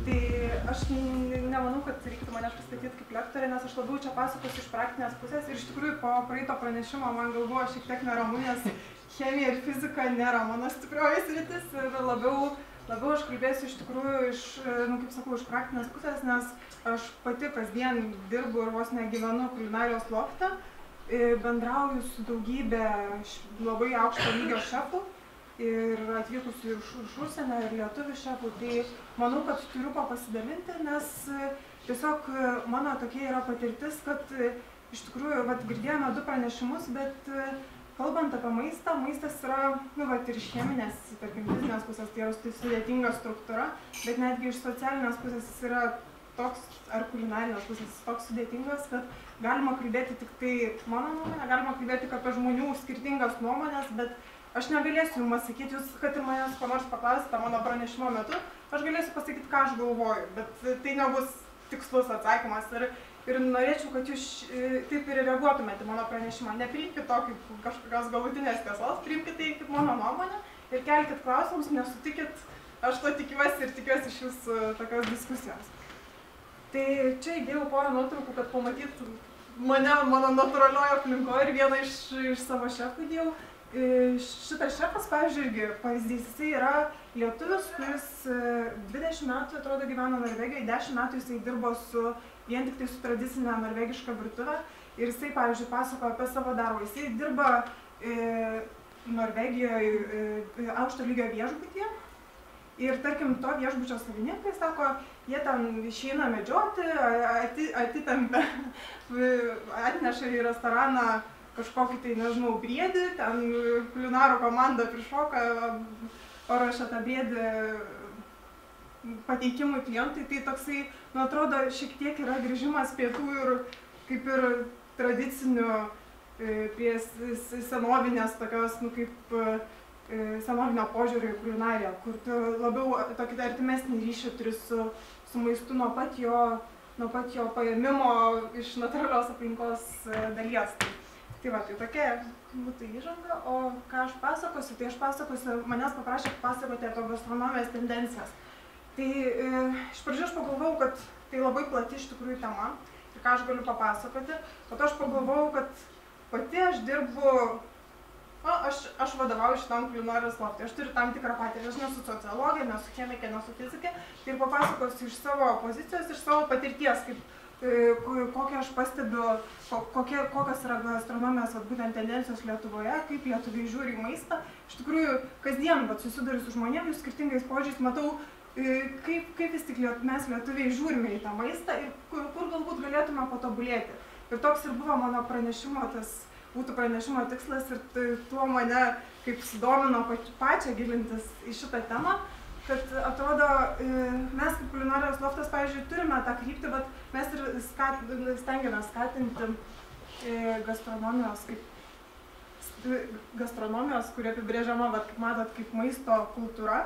Tai aš nemanau, kad reiktų mane pristatyti kaip lektorė, nes aš labiau čia pasakosiu iš praktinės pusės ir iš tikrųjų po praeito pranešimo man gal buvo šiek tiek neramu, nes chemija ir fizika nėra mano stiprioji sritis ir labiau aš kalbėsiu iš tikrųjų iš, kaip sakau, iš praktinės pusės, nes aš pati kasdien dirbu ir vos negyvenu kulinarijos lofte, bendrauju su daugybė labai aukšto lygio šefų ir atvykusių iš užsienio ir lietuvių šefų, tai manau, kad turiu ko pasidalinti, nes tiesiog mano tokia yra patirtis, kad iš tikrųjų, girdėjome 2 pranešimus, bet kalbant apie maistą, maistas yra, ir iš cheminės, tarkim, fizinės pusės, tai yra sudėtinga struktūra, bet netgi iš socialinės pusės jis yra toks, ar kulinarinės pusės toks sudėtingas, kad galima kalbėti tik tai mano nuomonę, galima kalbėti tik apie žmonių skirtingas nuomonės, bet aš negalėsiu jums atsakyti, jūs, kad ir manęs ko nors paklausite mano pranešimo metu, aš galėsiu pasakyti, ką aš galvoju, bet tai nebus tikslus atsakymas. Ir norėčiau, kad jūs taip ir reaguotumėte mano pranešimą. Nepriimkite to kaip kažkokios galutinės tiesos, priimkite tai kaip mano nuomonę ir kelkite klausimus, nesutikit, aš to tikiuosi ir tikiuosi iš jūsų tokios diskusijos. Tai čia įdėjau porą nuotraukų, kad pamatytų mane mano natūralioje aplinkoje ir vieną iš savo šefų įdėjau. Šitas šefas, pavyzdžiui, irgi pavyzdys, jisai yra lietuvis, kuris 20 metų, atrodo, gyveno Norvegijoje, 10 metų jisai dirbo vien tik tai su tradicinė norvegiška virtuvė ir jisai, pavyzdžiui, pasako apie savo darbą. Jisai dirba Norvegijoje aukšto lygio viešbutyje ir, tarkim, to viešbučio savininkai, sako, jie ten išeina medžioti, atitempia, atneša į restoraną kažkokį tai, nežinau, briedį, ten kulinaro komanda prišoka, paruošia tą briedį pateikimui klientui, tai toksai, atrodo, šiek tiek yra grįžimas prie tų ir kaip ir tradicinių prie senovinės tokios, kaip senovinio požiūrio į kulinariją, kur tu labiau tokį artimesnį ryšį turi su maistu nuo pat jo paėmimo iš natūralios aplinkos dalies. Tai va, tai tokia būtų įžanga, o ką aš pasakosiu, tai aš pasakosiu, manęs paprašė pasakoti apie gastronomijos tendencijas. Tai iš pradžių aš pagalvojau, kad tai labai plati iš tikrųjų tema ir ką aš galiu papasakoti, o to aš pagalvojau, kad pati aš dirbu, aš vadovauju šitam kulinarijos loftui, aš turiu tam tikrą patirtį, aš nesu sociologė, nesu chemikė, nesu fizikė, tai ir papasakosiu iš savo pozicijos, iš savo patirties, kokią aš pastebiu, kokios yra gastronomijos būtent tendencijos Lietuvoje, kaip lietuviai žiūri į maistą. Iš tikrųjų, kasdien susiduriu su žmonėmis, jų skirtingais požiūriais, matau, kaip vis tik mes lietuviai žiūrime į tą maistą ir kur galbūt galėtume patobulėti. Ir toks ir buvo mano pranešimo, tas būtų pranešimo tikslas ir tuo mane kaip sudomino pačią gilintis į šitą temą, kad atrodo, mes kaip kulinarijos loftas, pavyzdžiui, turime tą kryptį, bet mes ir stengiamės skatinti gastronomijos, kuri apibrėžiama, kaip matot, kaip maisto kultūra,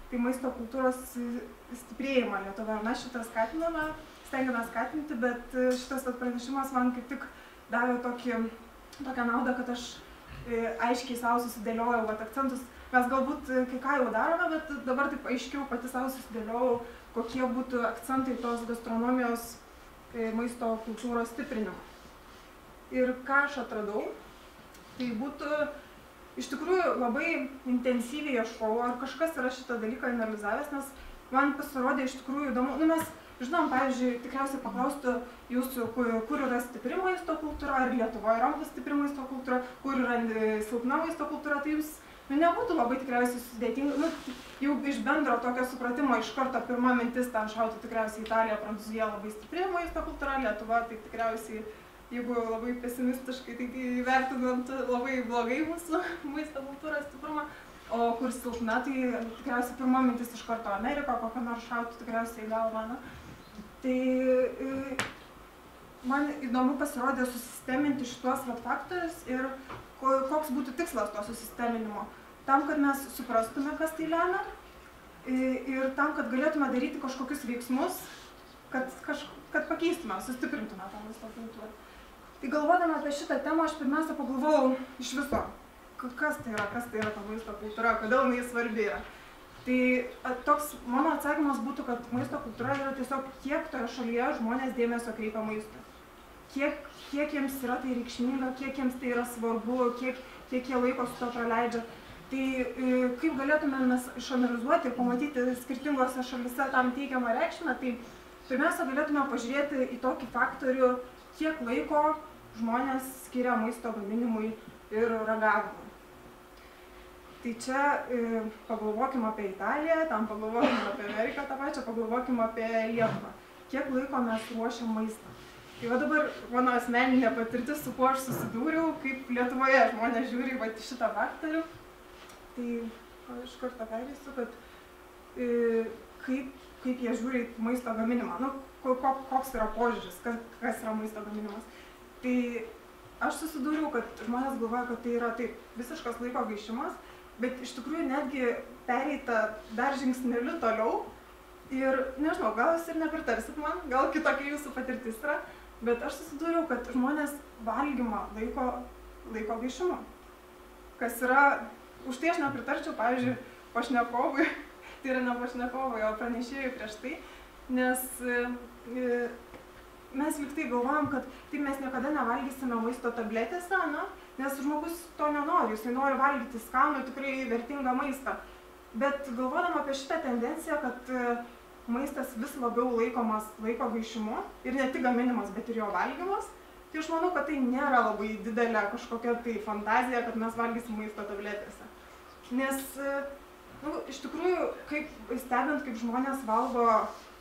tai maisto kultūros stiprėjimą Lietuvoje. Mes šitą skatiname, stengiamės skatinti, bet šitas pranešimas man kaip tik davė tokią naudą, kad aš aiškiai savo susidėliojau akcentus. Mes galbūt kai ką jau darome, bet dabar taip aiškiau pati savo susidėliojau, kokie būtų akcentai tos gastronomijos maisto kultūros stiprinimo. Ir ką aš atradau, tai būtų iš tikrųjų labai intensyviai ieškojau, ar kažkas yra šitą dalyką analizavęs, nes man pasirodė iš tikrųjų įdomu. Mes žinom, pavyzdžiui, tikriausiai paklaustų jūsų, kur yra stipri maisto kultūra, ar Lietuvoje yra stipri maisto kultūra, kur yra silpna maisto kultūra, tai jums nebūtų labai tikriausiai sudėtinga. Jau iš bendro tokio supratimo iš karto pirma mintis ten šautų tikriausiai Italija, Prancūzija labai stipri maisto kultūra, Lietuva tai tikriausiai, jeigu labai pesimistiškai, tai įvertinant labai blogai mūsų maisto kultūros stiprumą. O kur silpna, tai tikriausiai pirma mintis iš karto Amerika, kokia nors šautų tikriausiai gal mano. Tai man įdomu pasirodė susisteminti šituos faktorius ir koks būtų tikslas to susisteminimo. Tam, kad mes suprastume, kas tai lemia ir tam, kad galėtume daryti kažkokius veiksmus, kad pakeistume, sustiprintume tą maisto kultūrą. Tai galvodama apie šitą temą, aš pirmiausia pagalvojau iš viso, kas tai yra ta maisto kultūra, kodėl jinai svarbi yra. Tai toks mano atsakymas būtų, kad maisto kultūra yra tiesiog kiek toje šalyje žmonės dėmesio kreipia maistui. Kiek jiems yra tai reikšminga, kiek jiems tai yra svarbu, kiek jie laiko su to praleidžia. Tai kaip galėtume mes išanalizuoti ir pamatyti skirtingose šalyse tam teigiamą reikšmę, tai pirmiausia galėtume pažiūrėti į tokį faktorių, kiek laiko žmonės skiria maisto gaminimui ir ragavimui. Tai čia pagalvokim apie Italiją, tam pagalvokim apie Ameriką tą pačią, pagalvokim apie Lietuvą. Kiek laiko mes ruošiam maistą. Tai va dabar mano asmeninė patirtis, su kuo aš susidūriau, kaip Lietuvoje žmonės žiūri į šitą faktorių. Tai iš karto perėsiu, kad kaip jie žiūri į maisto gaminimą. Nu, koks yra požiūris, kas yra maisto gaminimas. Tai aš susidūriau, kad žmonės galvoja, kad tai yra taip visiškas laiko gaišimas, bet iš tikrųjų netgi pereita dar žingsneliu toliau. Ir nežinau, gal jūs ir nepritarsit man, gal kitokia jūsų patirtis yra, bet aš susidūriau, kad žmonės valgymą laiko gaišimu. Kas yra, už tai aš nepritarčiau, pavyzdžiui, pašnekovui, tai yra ne pašnekovui, o pranešėjui prieš tai, nes mes lyg tai galvojam, kad taip mes niekada nevalgysime maisto tabletėse, nes žmogus to nenori, jisai nori valgyti skanų, tikrai vertingą maistą. Bet galvodama apie šitą tendenciją, kad maistas vis labiau laikomas laiko gaišimu ir ne tik gaminimas, bet ir jo valgymas, tai aš manau, kad tai nėra labai didelė kažkokia tai fantazija, kad mes valgysim maisto tabletėse. Nes, iš tikrųjų, stebint, kaip žmonės valgo,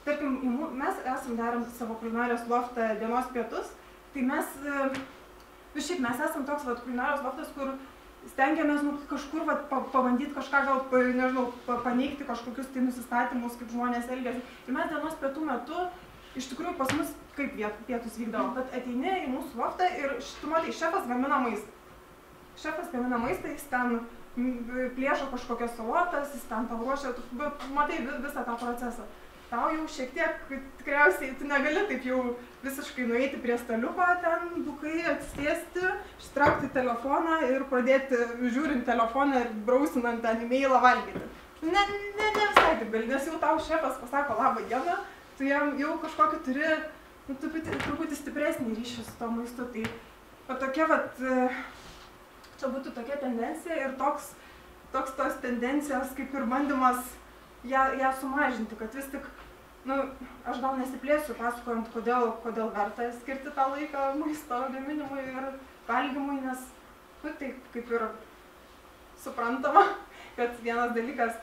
tarkim, mes esam darėm savo kulinarijos loftą dienos pietus, tai mes esam toks kulinarijos loftas, kur stengiamės kažkur pabandyti kažką, gal, nežinau, paneigti kažkokius tai nusistatymus, kaip žmonės elgiasi. Ir mes dienos pietų metu, iš tikrųjų pas mus kaip pietus vykdavo, bet ateini į mūsų loftą ir tu matai, šefas gamina maistą. Šefas gamina maistą, jis ten plėšo kažkokias salotas, jis ten tau ruošia, matai visą tą procesą. Tau jau šiek tiek, tikriausiai, tu negali taip jau visiškai nueiti prie staliuko, ten bukai atsisėsti, ištraukti telefoną ir pradėti, žiūrint telefoną ir brausinant ten e-mailą valgyti. Ne visai taip gali, nes jau tau šefas pasako labą dieną, tu jam jau kažkokį turi truputį stipresnį ryšį su to maistu. Tai tokia, čia būtų tokia tendencija ir toks tos tendencijos kaip ir bandymas ją sumažinti, kad vis tik, aš gal nesiplėsiu pasakojant, kodėl verta skirti tą laiką maisto gaminimui ir valgymui, nes, tai kaip ir suprantama, kad vienas dalykas,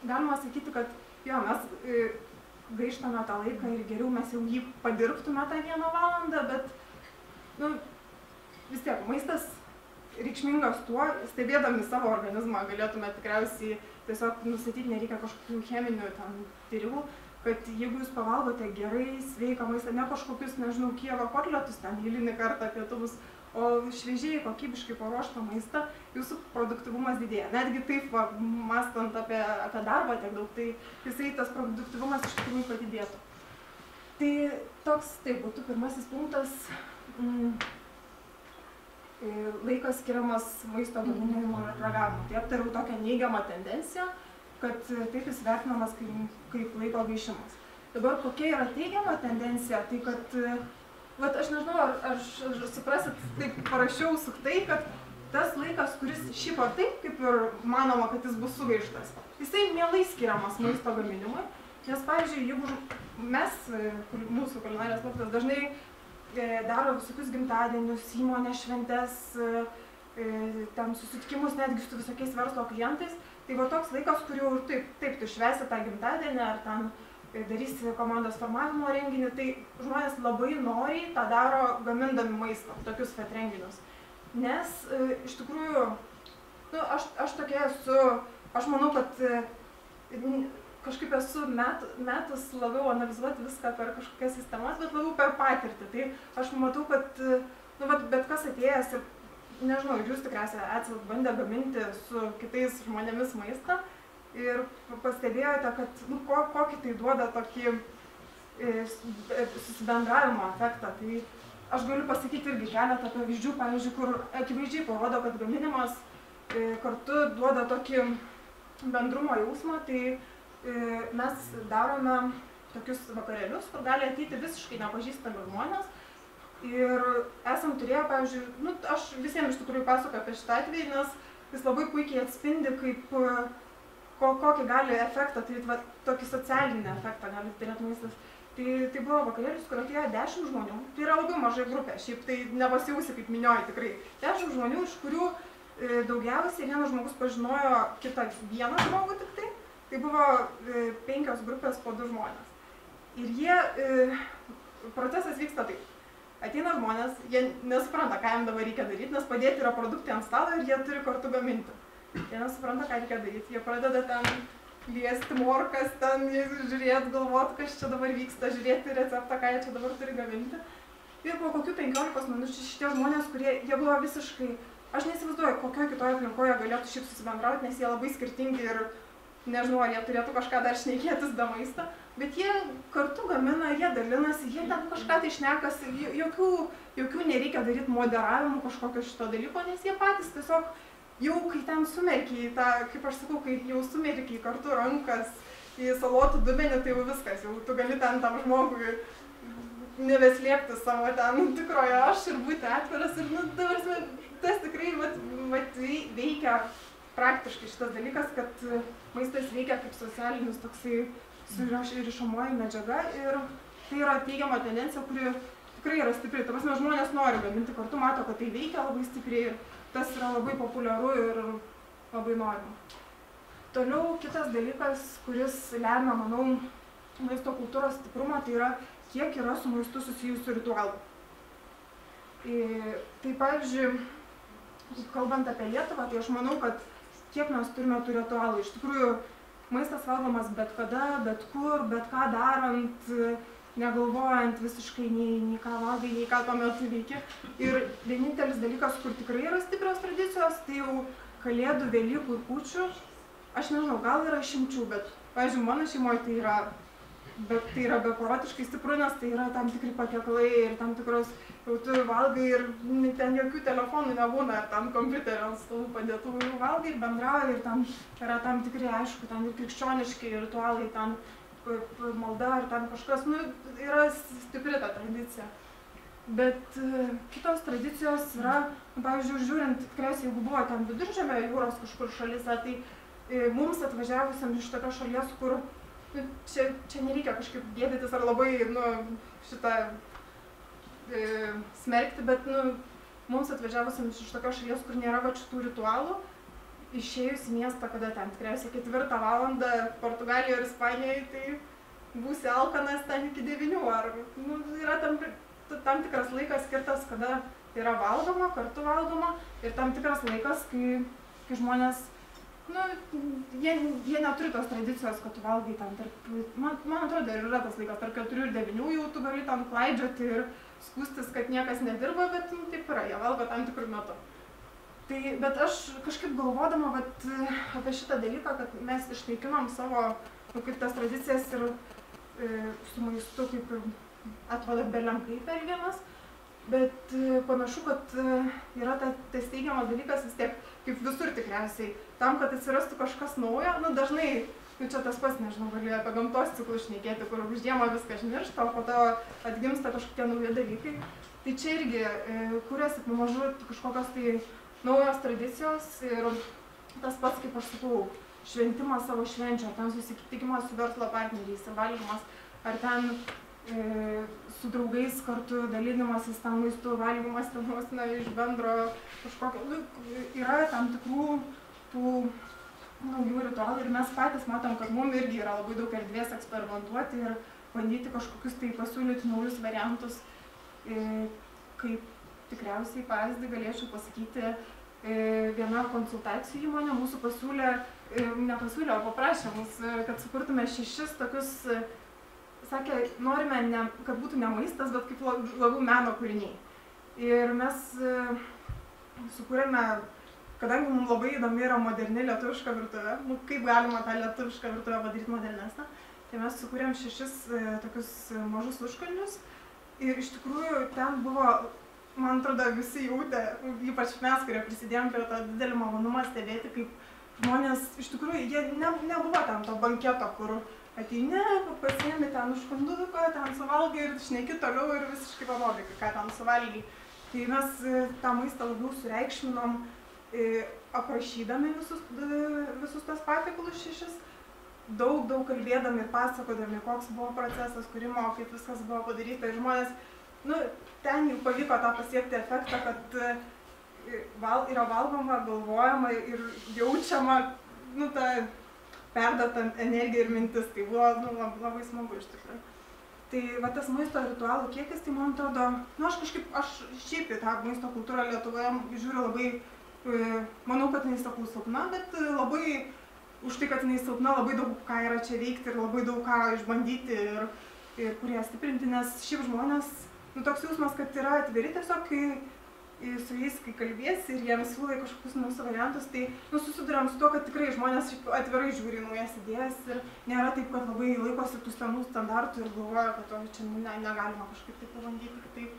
galima sakyti, kad jo, mes gaištame tą laiką ir geriau mes jau jį padirbtume tą 1 valandą, bet, vis tiek, maistas reikšmingas tuo, stebėdami savo organizmą galėtume tikriausiai tiesiog nustatyti, nereikia kažkokių cheminių tyrimų, kad jeigu jūs pavalgote gerai, sveiką maistą, ne kažkokius, nežinau, Kijevo kotletus ten eilinį kartą pietus, o šviežiai, kokybiškai paruoštą maistą, jūsų produktyvumas didėja. Netgi taip, mąstant apie darbą tiek daug, tai tas produktyvumas iš tikrųjų padidėtų. Tai toks, būtų pirmasis punktas. Laikas skiriamas maisto gaminimo ir ragavimo. Tai aptariau tokią neigiamą tendenciją, kad taip jis vertinamas kaip laiko gaišimas. Dabar kokia yra teigiama tendencija, tai kad, aš nežinau, ar suprasit, taip parašiau suktai, kad tas laikas, kuris šiaip ar taip, kaip ir manoma, kad jis bus sugaištas, jisai mielai skiriamas maisto gaminimui, nes, pavyzdžiui, jeigu mes, mūsų kulinarijos loftas, dažnai daro visokius gimtadienius, įmonės šventes, ten susitikimus netgi su visokiais verslo klientais. Tai toks laikas, kur jau taip tu švęsi tą gimtadienį ar ten darysi komandos formavimo renginį, tai žmonės labai noriai tą daro gamindami maistą, tokius renginius. Nes iš tikrųjų, aš tokia esu, aš manau, kad kažkaip esu metus labiau analizuoti viską per kažkokias sistemas, bet labiau per patirtį. Tai aš matau, kad bet kas atėjęs ir, nežinau, jūs tikriausiai esat bandę gaminti su kitais žmonėmis maistą ir pastebėjote, kad kokį tai duoda tokį susibendravimo efektą. Tai aš galiu pasakyti irgi keletą pavyzdžių, pavyzdžiui, kur akivaizdžiai parodo, kad gaminimas kartu duoda tokį bendrumo jausmą, tai mes darome tokius vakarėlius, kur gali ateiti visiškai nepažįstami žmonės. Ir esam turėję, pavyzdžiui, aš visiems iš tikrųjų pasakoju apie šitą atvejį, nes jis labai puikiai atspindi, kaip kokį gali efektą turėti, tokį socialinį efektą gali turėti maistas. Tai buvo vakarėlis, kur atėjo 10 žmonių. Tai yra labai mažai grupė, šiaip tai nepasijausi, kaip minioji tikrai. 10 žmonių, iš kurių daugiausiai vienas žmogus pažinojo kitą vieną žmogų tik tai. Tai buvo 5 grupės po 2 žmonės. Ir procesas vyksta taip. Ateina žmonės, jie nesupranta, ką jam dabar reikia daryti, nes padėti yra produktai ant stalo ir jie turi kartu gaminti. Jie nesupranta, ką reikia daryti. Jie pradeda ten liesti morkas, ten žiūrėti, galvoti, kas čia dabar vyksta, žiūrėti receptą, ką jie čia dabar turi gaminti. Ir po kokių 15 minučių šitie žmonės, kurie jie buvo visiškai, aš neįsivaizduoju, kokioje kitoje aplinkoje galėtų šiaip susibendrauti, nes jie labai skirtingi ir nežinau, ar jie turėtų kažką dar šnekėtis be maisto, bet jie kartu gamina, jie dalinasi, jie ten kažką tai šnekasi, jokių nereikia daryti moderavimų kažkokio šito dalyko, nes jie patys tiesiog jau kai ten sumerkiai tą, kaip aš sakau, kai jau sumerkiai kartu rankas į salotų dubenį, tai jau viskas, jau tu gali ten tam žmogui nebeslėpti savo ten tikrojo aš ir būti atviras ir, tas tikrai veikia praktiškai šitas dalykas, kad maistas veikia kaip socialinis toksai surišamoji medžiaga ir tai yra teigiama tendencija, kuri tikrai yra stipri. Ta prasme, žmonės nori gaminti kartu, mato, kad tai veikia labai stipriai ir tas yra labai populiaru ir labai norima. Toliau kitas dalykas, kuris lemia, manau, maisto kultūros stiprumą, tai yra kiek yra su maistu susijusių ritualų. Tai pavyzdžiui, kalbant apie Lietuvą, tai aš manau, kad kiek mes turime tų ritualų. Iš tikrųjų, maistas valgomas bet kada, bet kur, bet ką darant, negalvojant visiškai nei ką valgai, nei ką tuo metu veiki. Ir vienintelis dalykas, kur tikrai yra stiprios tradicijos, tai jau Kalėdų, Velykų ir Kūčių. Aš nežinau, gal yra išimčių, bet, pavyzdžiui, mano šeimoje tai yra beprotiškai stipru, nes tai yra tam tikri patiekalai ir tam tikros, jau tu valgai ir ten jokių telefonų nebūna, ir tam kompiuterio ant stalų padėtų, jau valgai ir bendrauji, ir tam yra tam tikri, aišku, ten ir krikščioniški ritualai, ten malda ar ten kažkas, yra stipri ta tradicija. Bet kitos tradicijos yra, pavyzdžiui, žiūrint, tikriausiai, jeigu buvo ten Viduržemio jūros kažkur šalyse, tai mums atvažiavusiam iš tokios šalies, kur čia nereikia kažkaip gėdytis ar labai šitą smerkti, bet mums atvažiavusiam iš tokios šalies, kur nėra šitų ritualų, išėjus į miestą, kada ten tikriausiai 4 valandą Portugalijoje ir Ispanijoje, tai būsi alkanas ten iki 9, ar yra tam tikras laikas skirtas, kada yra valgoma, kartu valgoma, ir tam tikras laikas, kai žmonės, jie neturi tos tradicijos, kad tu valgai ten tarp, man atrodo, ir yra tas laikas, tarp 4 ir 9 jau tu gali ten klaidžioti ir skūstis, kad niekas nedirba, bet taip yra, jie valgo tam tikrų metų. Bet aš kažkaip galvodama apie šitą dalyką, kad mes išnaikinom savo kaip tas tradicijas ir su maistu kaip ir atrodo belenkai elgiamas, bet panašu, kad yra tas teigiamas dalykas vis tiek, kaip visur tikriausiai, tam, kad atsirastų kažkas naujo, dažnai, čia tas pats, nežinau, galiu apie gamtos ciklus šnekėti, kur už žiemą viskas užmiršta, o po to atgimsta kažkokie nauji dalykai. Tai čia irgi kuriasi pamažu kažkokios tai naujos tradicijos ir tas pats, kaip aš sakau, šventimas savo švenčio, ar ten susitikimas su verslo partneriais ir valgymas, ar ten su draugais kartu dalinimasis ten maistu, valgymas ten vos iš bendro kažkokio, yra tam tikrų tų naujų ritualų ir mes patys matom, kad mums irgi yra labai daug erdvės eksperimentuoti ir bandyti kažkokius tai pasiūlyti naujus variantus, kaip tikriausiai pavyzdį galėčiau pasakyti, viena konsultacijų įmonė mūsų nepasiūlė, o paprašė mus, kad sukurtume 6 tokius, sakė, norime, kad būtų ne maistas, bet kaip labiau meno kūriniai. Ir mes sukūrėme, kadangi mums labai įdomi yra moderni lietuviška virtuvė, kaip galima tą lietuvišką virtuvę padaryti modernesnę, tai mes sukūrėm 6 tokius mažus užkalnius ir iš tikrųjų ten buvo, man atrodo, visi jautė, ypač mes, kurie prisidėjom prie to didelį malonumą stebėti, kaip žmonės, iš tikrųjų, jie nebuvo ten to banketo, kur ateini, pasiemi ten užkanduką, ten suvalgai ir šneki toliau ir visiškai pavogai, ką ten suvalgai. Tai mes tą maistą labiau sureikšminom, aprašydami visus tas patiekalus 6, daug kalbėdami ir pasakodami, koks buvo procesas kūrimo, kaip viskas buvo padaryta. Ir žmonės, ten jau pavyko tą pasiekti efektą, kad yra valgoma, galvojama ir jaučiama, ta perduota energija ir mintis. Tai buvo labai smagu iš tikrųjų. Tai va tas maisto ritualų kiekis, tai man atrodo, aš šiaip į tą maisto kultūrą Lietuvoje žiūriu labai, manau, kad jinai sakau silpna, bet labai už tai, kad jinai silpna, labai daug ką yra čia veikti ir labai daug ką išbandyti ir kurie stiprinti, nes šiaip žmonės, toks jausmas, kad yra atviri tiesiog, kai su jais, kai kalbėsi ir jiems siūlai kažkokius naujus variantus, tai susiduriam su to, kad tikrai žmonės atvirai žiūri naujas idėjas ir nėra taip, kad labai laikosi tų senų standartų ir galvoja, kad čia negalima kažkaip taip pabandyti kitaip.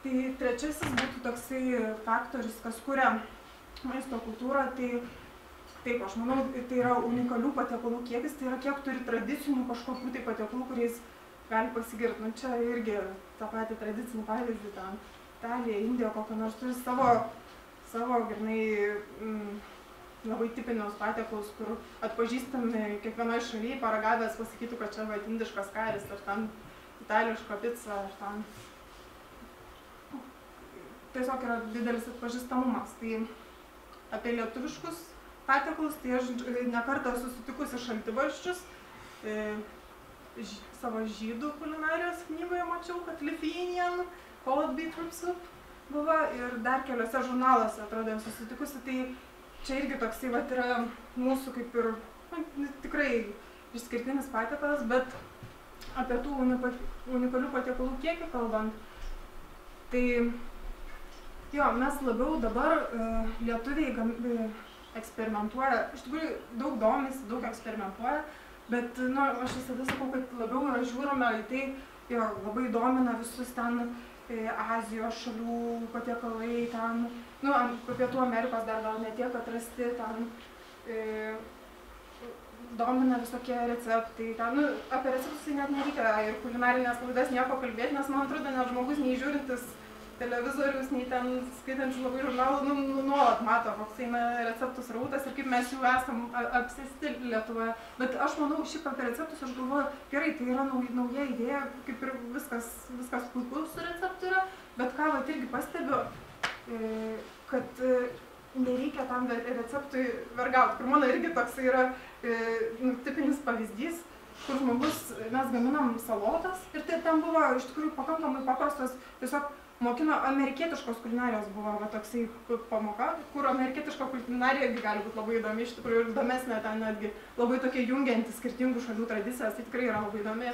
Tai trečiasis būtų toksai faktorius, kas kuria maisto kultūrą, tai taip, aš manau, tai yra unikalių patiekalų kiekis, tai yra kiek turi tradicinių kažkokių tai patiekalų, kuriais gali pasigirti. Čia irgi tą patį tradicinį pavyzdį ten. Italija, Indija, kokią nors turi savo grynai labai tipinius patiekalus, kur atpažįstami kiekvienoje šalyje, paragavęs pasakytų, kad čia indiškas karis, ar ten itališka pica, ar ten tiesiog yra didelis atpažįstamumas. Tai apie lietuviškus patiekalus, tai aš nekartą susitikusi šaltibarščius, savo žydų kulinarijos knygoje mačiau, kad Lithuanian Cold Beetroot Soup buvo ir dar keliose žurnaluose, atrodo, susitikusi, tai čia irgi toksai yra mūsų kaip ir tikrai išskirtinis patiekalas, bet apie tų unikalių patiekalų kiekį kalbant, tai jo, mes labiau dabar lietuviai eksperimentuoja, iš tikrųjų daug domisi, daug eksperimentuoja, bet aš visada sakau, kad labiau yra žiūrime į tai, jo, labai domina visus ten Azijos šalių patiekalai, ten, Pietų Amerikos dar gal ne tiek atrasti, ten domina visokie receptai, ten, apie receptus net nereikia ir kulinarinės laidas nieko kalbėti, nes man atrodo, net žmogus nei žiūrintis televizorius, nei ten skaitančių labai žurnalų, nuolat mato, koks eina receptų srautas ir kaip mes jau esam apsėsti Lietuvoje. Bet aš manau, šiaip apie receptus aš galvoju, gerai, tai yra nauja idėja, kaip ir viskas puiku su receptu yra, bet ką irgi pastebiu, kad nereikia tam receptui vergauti. Ir mano irgi toks yra tipinis pavyzdys, kur žmogus, mes gaminam salotas ir ten buvo iš tikrųjų pakankamai paprastos, tiesiog mokino amerikietiškos kulinarijos buvo toksai pamoka, kur amerikietiška kulinarija gali būti labai įdomi, iš tikrųjų ir įdomesnė, ten netgi labai tokia jungianti skirtingų šalių tradicijas, tai tikrai yra labai įdomi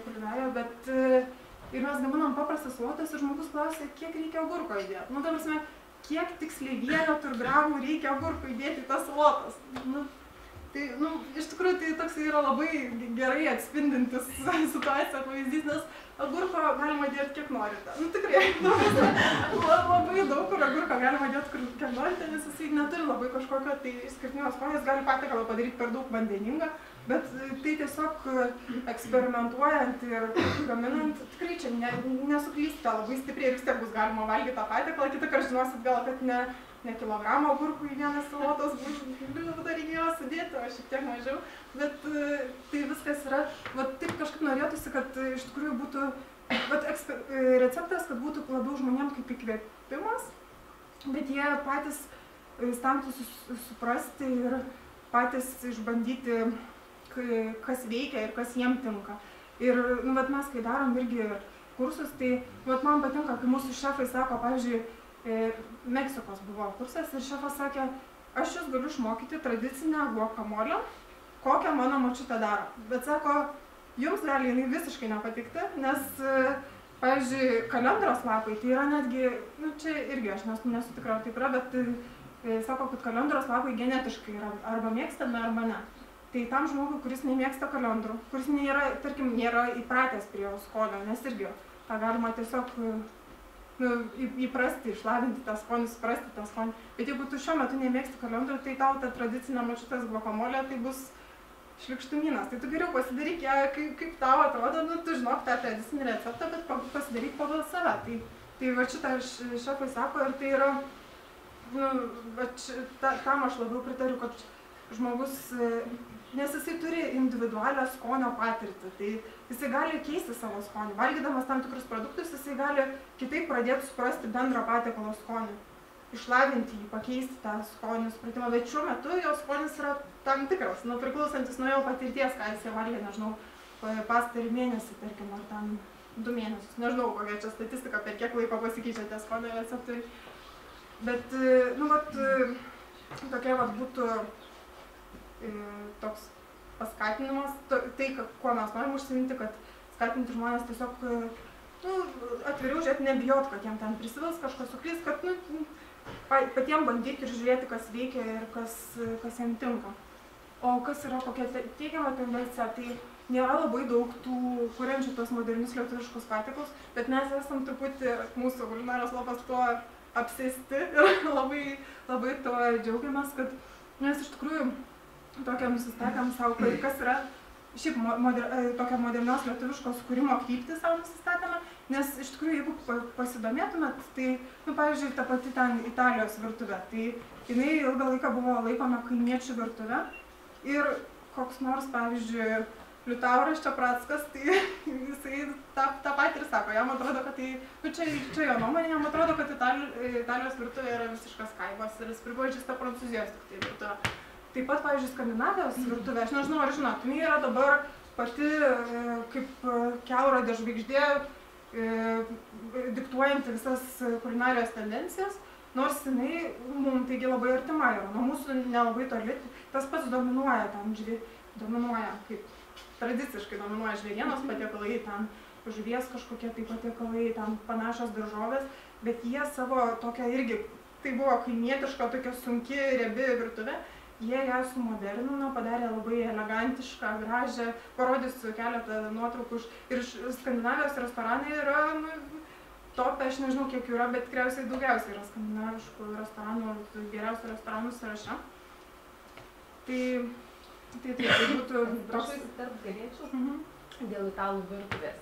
kulinarija, bet ir mes gaminam paprastas salotas ir žmogus klausė, kiek reikia agurko įdėti. Ta prasme, kiek tiksliai vienetų ir gramų reikia agurko įdėti į tas salotas. Tai, iš tikrųjų, tai toks yra labai gerai atspindintis situaciją pavyzdys, nes agurko galima dėti kiek norite. Tikrai, labai daug kur agurko galima dėti kiek norite, nes jisai neturi labai kažkokio tai išskirtinio skonio, jis gali patiekalą padaryti per daug vandeningą, bet tai tiesiog eksperimentuojant ir gaminant, tikrai čia nesuklysite labai stipriai ir vis tiek bus galima valgyti tą patiekalą, kitą kartą žinosit gal, kad ne kilogramą agurkų į vieną salotos reikėjo sudėti, o šiek tiek mažiau, bet tai viskas yra, taip kažkaip norėtųsi, kad iš tikrųjų būtų receptas, kad būtų labiau žmonėms kaip įkvėpimas, bet jie patys stengtųsi suprasti ir patys išbandyti, kas veikia ir kas jiem tinka. Ir mes, kai darom irgi kursus, tai man patinka, kai mūsų šefai sako, pavyzdžiui, Meksikos buvo kursas ir šefas sakė, aš jūs galiu išmokyti tradicinę guakamolę, kokią mano močiutė daro. Bet sako, jums gali jinai visiškai nepatikti, nes, pavyzdžiui, kalendros lapai, tai yra netgi, čia irgi aš nesu tikra, taip yra, bet sako, kad kalendros lapai genetiškai yra arba mėgstami, arba ne. Tai tam žmogui, kuris nemėgsta kalendrų, kuris nėra, tarkim, nėra įpratęs prie jo skonio, nes irgi tą galima tiesiog įprasti, išlavinti tą skonį, suprasti tą skonį. Bet jeigu tu šiuo metu nemėgsti kalendrų, tai tau ta tradicinė močiutės guakamolė tai bus šlikštumynas. Tai tu geriau pasidaryk ją, kaip tau atrodo, tu žinok tą tradicinį receptą, bet pasidaryk pagal save. Tai va šitą šefai sako ir tai yra, tam aš labiau pritariu, kad žmogus, nes jisai turi individualią skonio patirtį, tai jisai gali keisti savo skonį. Valgydamas tam tikrus produktus, jisai gali kitaip pradėti suprasti bendrą patiekalo skonį, išlavinti jį, pakeisti tą skonį supratimą, bet šiuo metu jo skonis yra tam tikras, priklausantis nuo jo patirties, ką jisai valgė, nežinau, pastarį mėnesį, tarkim, ar ten 2 mėnesius, nežinau, kokia čia statistika, per kiek laiko pasikeičia tie skonio receptai. Bet, tokia būtų toks paskatinimas, tai, kuo mes norim užsiminti, kad skatinti žmonės tiesiog atviriau žiūrėti, nebijot, kad jiem ten prisivils kažkas suklys, kad patiem bandyti ir žiūrėti, kas veikia ir kas jiem tinka. O kas yra kokia teigiama tendencija, tai nėra labai daug tų kuriančių tos modernius lietuviškus patiekalus, bet mes esam truputį, mūsų kulinarijos lopas tuo apsėsti ir labai tuo džiaugiamės, kad mes iš tikrųjų tokią nusistatėm savo, kas yra šiaip tokia modernios lietuviškos kūrimo kryptį savo nusistatėme, nes iš tikrųjų, jeigu pasidomėtumėt, tai, pavyzdžiui, ta pati ten Italijos virtuvė, tai jinai ilgą laiką buvo laikoma kaimiečių virtuvė ir koks nors, pavyzdžiui, Liutauras Čeprackas, tai jisai tą patį ir sako, jam atrodo, kad tai, čia jo nuomonė, jam atrodo, kad Italijos virtuvė yra visiškas kaimas ir jis pripažįsta Prancūzijos tik tai virtuvę. Taip pat, pavyzdžiui, Skandinavijos virtuvė, aš nežinau, ar žinot, jinai yra dabar pati kaip kelrodė žvaigždė, diktuojanti visas kulinarijos tendencijas, nors jinai mums taigi labai artima yra, nuo mūsų nelabai toli, tas pats dominuoja kaip tradiciškai dominuoja žvėrienos patiekalai, ten žuvies kažkokie tai patiekalai, ten panašios daržovės, bet jie savo tokią irgi, tai buvo kaimietiška, tokia sunki, riebi virtuvė, jie ją sumodernino, padarė labai elegantišką, gražią, parodysiu keletą nuotraukų ir Skandinavijos restoranai yra, top, aš nežinau kiek jų yra, bet tikriausiai daugiausiai yra skandinaviškų restoranų, geriausių restoranų sąraše. Tai būtų... Prašau įsitarp galėčiau dėl italų virtuvės.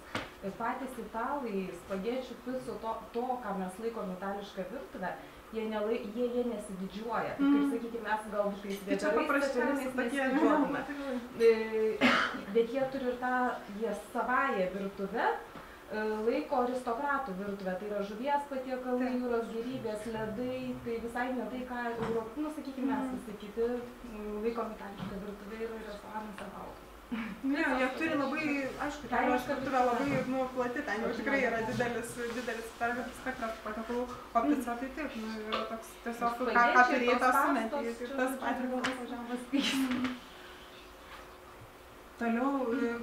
Patys italai spagečių picų, to, ką mes laikom itališką virtuvę, jie nesididžiuoja. Kaip sakykime, mes galbūt vėdarais nesididžiuotume. Bet jie turi ir tą savąją virtuvę, laiko aristokratų virtuvę. Tai yra žuvies patiekalai, jūros gėrybės, ledai, tai visai ne tai, ką sakykime, mes įsakyti, laikom itališką virtuvę ir restoranuose valgo. Ne, jie turi labai, aišku, Italijos virtuvė labai plati, ten jau tikrai yra didelis spektras patiekalų, o pica tai taip, yra toks tiesiog, ką turėjai tą sumetį ir tas patiekalas. Toliau,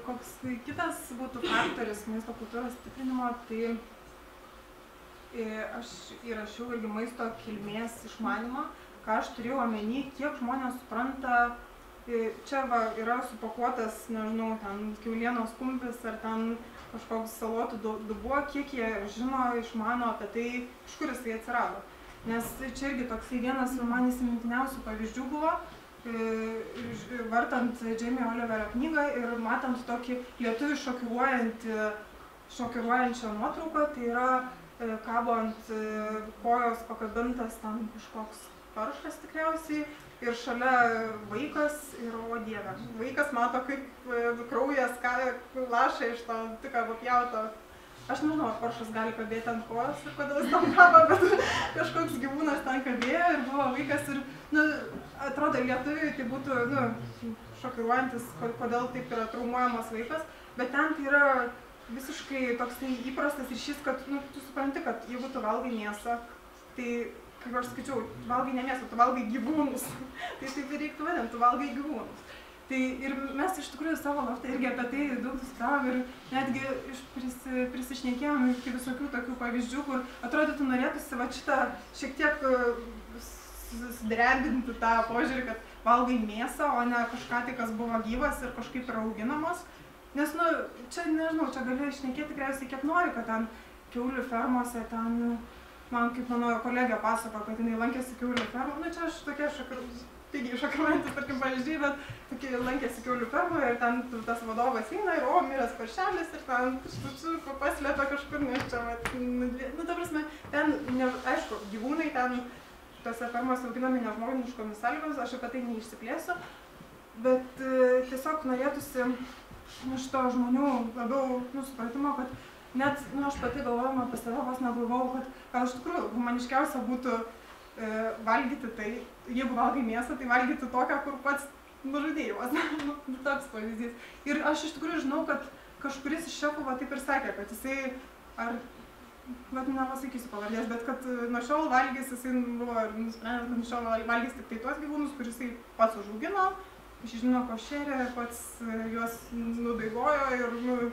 koks kitas būtų faktorius maisto kultūros stiprinimo, tai aš įrašiau irgi maisto kilmės išmanymą, ką aš turėjau omeny, kiek žmonės supranta, čia yra supakuotas, nežinau, ten kiaulienos kumpis ar ten kažkoks salotų dubuo, kiek jie žino, išmano apie tai, iš kur jisai atsirado. Nes čia irgi toksai vienas man įsimintiniausių pavyzdžių buvo, vartant Jamie Oliverio knygą ir matant tokį lietuvių šokiruojančią nuotrauką, tai yra kabo ant kojos pakabintas ten kažkoks paršas tikriausiai ir šalia vaikas ir o dieve. Vaikas mato, kaip kraujas laša iš to tik papjauto. Aš nežinau, ar paršas gali kabėti ant kojos ir kodėl jis tam kabo, bet kažkoks gyvūnas ten kabėjo ir buvo vaikas ir, atrodo, lietuviui tai būtų, šokiruojantis, kodėl taip yra traumuojamas vaikas, bet ten tai yra visiškai toks įprastas ryšys, kad, tu supranti, kad jeigu tu valgai mėsą, tai, kaip aš skaičiau, tu valgai ne mėsą, tu valgai gyvūnus, tai taip ir reiktų vadinti, tu valgai gyvūnus. Tai ir mes iš tikrųjų savo loftą irgi apie tai daug diskutavom ir netgi prisišnekėjom iki visokių tokių pavyzdžių, kur atrodytų norėtųsi šitą šiek tiek sudrebinti tą požiūrį, kad valgai mėsą, o ne kažką tai, kas buvo gyvas ir kažkaip yra auginamos. Nes, čia nežinau, čia gali šnekėti tikriausiai kiek nori, kad ten kiaulių fermose ten, man kaip mano kolegė pasako, kad jinai lankėsi kiaulių fermą, nu čia aš tokia pigiai šokiruojantis, tarkim, pavyzdžiai, bet tokie lankėsi kiaulių fermoje ir ten tas vadovas eina ir miręs paršelis ir ten paslėpia kažkur, nes čia, nu ta prasme, ten, aišku, gyvūnai ten tose fermose auginami nežmoniškomis sąlygomis, aš apie tai neišsiplėsiu, bet tiesiog norėtųsi iš to žmonių labiau supratimo, kad net, aš pati galvojama apie save vos negalvojau, kad gal iš tikrųjų humaniškiausia būtų valgyti tai, jeigu valgai mėsą, tai valgyti tokią, kur pats nužudėjimas, toks pavyzdys. Ir aš iš tikrųjų žinau, kad kažkuris iš šefų taip ir sakė, kad jisai, bet nepasakysiu pavardės, bet kad nuo šiol valgys, jisai buvo ir nusprendęs, kad nuo šiol valgys tik tai tuos gyvūnus, kur jisai pats užaugino, žino košerę, pats juos nudaigojo ir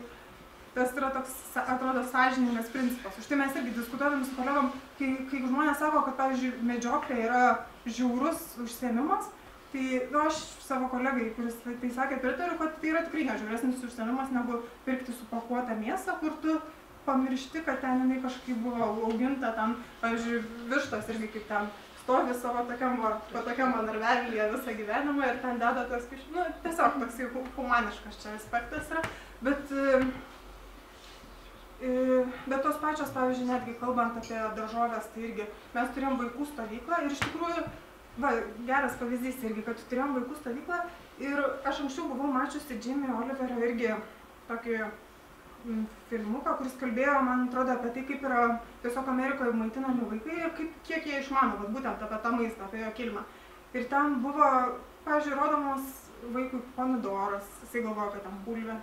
tas yra toks, atrodo, sąžiningas principas. Už tai mes irgi diskutuodami su kolegom, kai žmonės sako, kad, pavyzdžiui, medžioklė yra žiaurus užsiėmimas, tai aš savo kolegai, kuris tai sakė, pritariu, kad tai yra tikrai nežiauresnis užsiėmimas negu pirkti supakuotą mėsą, kur tu pamiršti, kad ten jinai kažkaip buvo auginta, ten, pavyzdžiui, vištos irgi kaip ten stovi savo tokiam narvelyje visą gyvenimą ir ten deda tas, tiesiog toksai humaniškas čia aspektas yra, bet tos pačios, pavyzdžiui, netgi kalbant apie daržovės, tai irgi mes turėjom vaikų stovyklą ir iš tikrųjų, geras pavyzdys irgi, kad turėjom vaikų stovyklą ir aš anksčiau buvau mačiusi Jamie Oliverio irgi tokį filmuką, kuris kalbėjo, man atrodo, apie tai, kaip yra tiesiog Amerikoje maitinami vaikai ir kiek jie išmano, būtent apie tą maistą, apie jo kilmę. Ir ten buvo, pavyzdžiui, rodomas vaikui pomidoras, jisai galvojo, kad ten bulvė.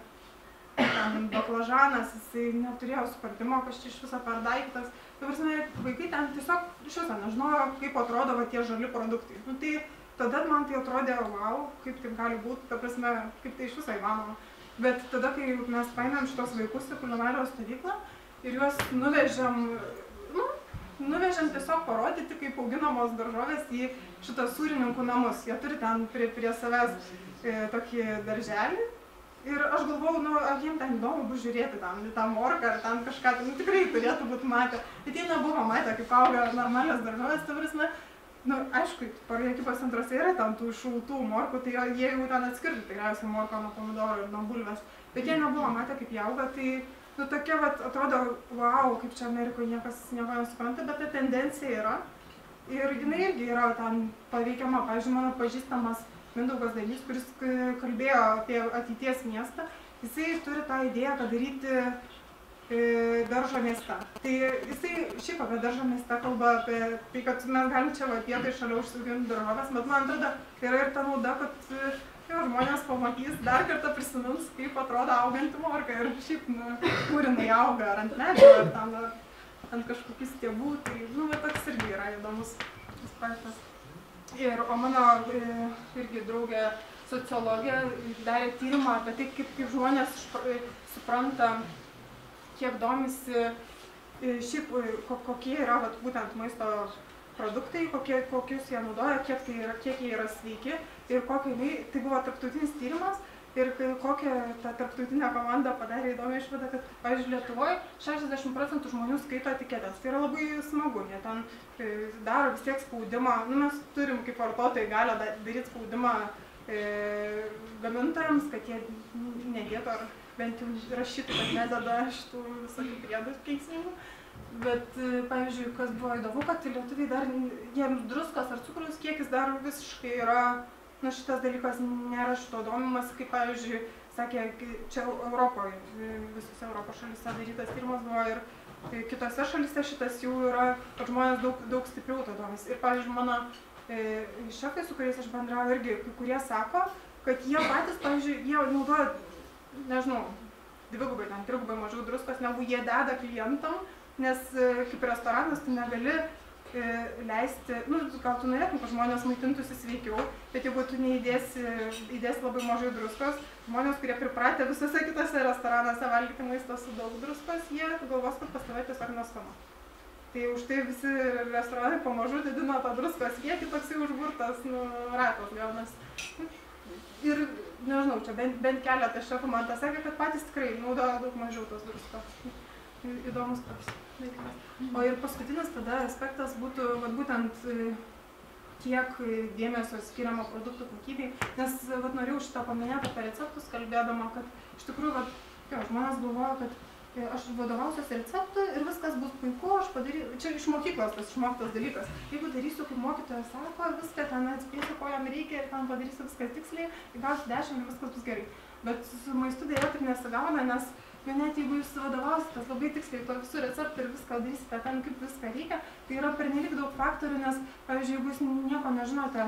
Ten baklažanas, jisai neturėjo supratimo, kas čia iš viso per daiktas. Tai prasme, vaikai ten tiesiog iš viso nežinojo, kaip atrodo tie žali produktai. Tai tada man tai atrodė, wow, kaip taip gali būti, ta prasme, kaip tai iš viso įmanoma. Bet tada, kai mes paėmėm šitos vaikus į kulinarijos stovyklą ir juos nuvežėm tiesiog parodyti, kaip auginamos daržovės į šitą sūrininkų namus. Jie turi ten prie savęs tokį darželį. Ir aš galvojau, ar jiems ten įdomu bus žiūrėti tą morką ar ten kažką, tikrai turėtų būti matę. Bet jie nebuvo matę, kaip auga normalios daržovės, ta prasme, aišku, prekybos centruose yra ten tų šaltų morkų, tai jie jau ten atskirtų tikriausiai morką nuo pomidorų ir nuo bulvės. Bet jie nebuvo matę, kaip jie auga, tai tokia, atrodo, wow, kaip čia Amerikoje niekas nieko nesupranta, bet ta tendencija yra. Ir jinai irgi yra ten paveikiama, pavyzdžiui, mano pažįstamas Mindaugas Dainys, kuris kalbėjo apie ateities miestą, jisai turi tą idėją padaryti daržo mieste. Tai jisai šiaip apie daržo mieste kalba apie tai, kad mes galim čia vietoj šalia užsiauginti daržoves, bet man atrodo, tai yra ir ta nauda, kad žmonės pamatys, dar kartą prisimins, kaip atrodo auganti morka ir šiaip, kur jinai auga, ar ant medžio, ar ant kažkokių stiebų, tai, toks irgi yra įdomus aspektas. O mano irgi draugė sociologė darė tyrimą apie tai, kaip žmonės supranta, kiek domisi, šiaip kokie yra būtent maisto produktai, kokius jie naudoja, kiek jie yra sveiki ir tai buvo tarptautinis tyrimas ir kokią ta tarptautinė komanda padarė įdomią išvadą, kad, pavyzdžiui, Lietuvoje 60% žmonių skaito etiketės. Tai yra labai smagu, jie ten daro vis tiek spaudimą, mes turim kaip vartotojai galią daryti spaudimą gamintojams, kad jie nedėtų ar bent jau rašytų, kad nededa šitų visokių priedų kenksmingų. Bet, pavyzdžiui, kas buvo įdomu, kad lietuviai dar, jiems druskos ar cukraus kiekis dar visiškai yra, šitas dalykas nėra šito domimas, kaip, pavyzdžiui, sakė, čia Europoje, visose Europos šalyse darytas tyrimas buvo ir kitose šalyse šitas jau yra, kad žmonės daug stipriau to domisi. Ir, pavyzdžiui, mano šefai, su kuriais aš bendrauju, irgi kai kurie sako, kad jie patys, pavyzdžiui, jie naudoja, nežinau, dvigubai, trigubai mažiau druskos, negu jie deda klientam, nes kaip restoranas tu negali leisti, gal tu norėtum, kad žmonės maitintųsi sveikiau, bet jeigu tu neįdėsi labai mažai druskos, žmonės, kurie pripratę visose kitose restoranuose valgyti maistą su daug druskos, jie galvos, kad pas tave tiesiog neskanu. Tai už tai visi restoranai pamažu didino tą druskos kiekį, toksai užburtas ratas gaunas. Ir, nežinau, čia bent keletą šefų man tą sakė, kad patys tikrai naudoja daug mažiau tos druskos. įdomus toks dalykas. O ir paskutinis tada aspektas būtų būtent kiek dėmesio skiriama produktų kokybei, nes norėjau šitą paminėti apie receptus kalbėdama, kad iš tikrųjų žmonės galvoja, kad aš vadovausiuosi receptu ir viskas bus puiku, aš padarysiu, čia iš mokyklos tas išmoktas dalykas. Jeigu darysiu, kaip mokytojas sako, viską ten atspėsiu, ko jam reikia ir ten padarysiu viską tiksliai, gausiu 10 ir viskas bus gerai. Bet su maistu dėja taip nesigauna, nes net jeigu jūs vadovausitės labai tiksliai to visų receptų ir viską darysite ten, kaip viską reikia, tai yra pernelyg daug faktorių, nes, pavyzdžiui, jeigu jūs nieko nežinote,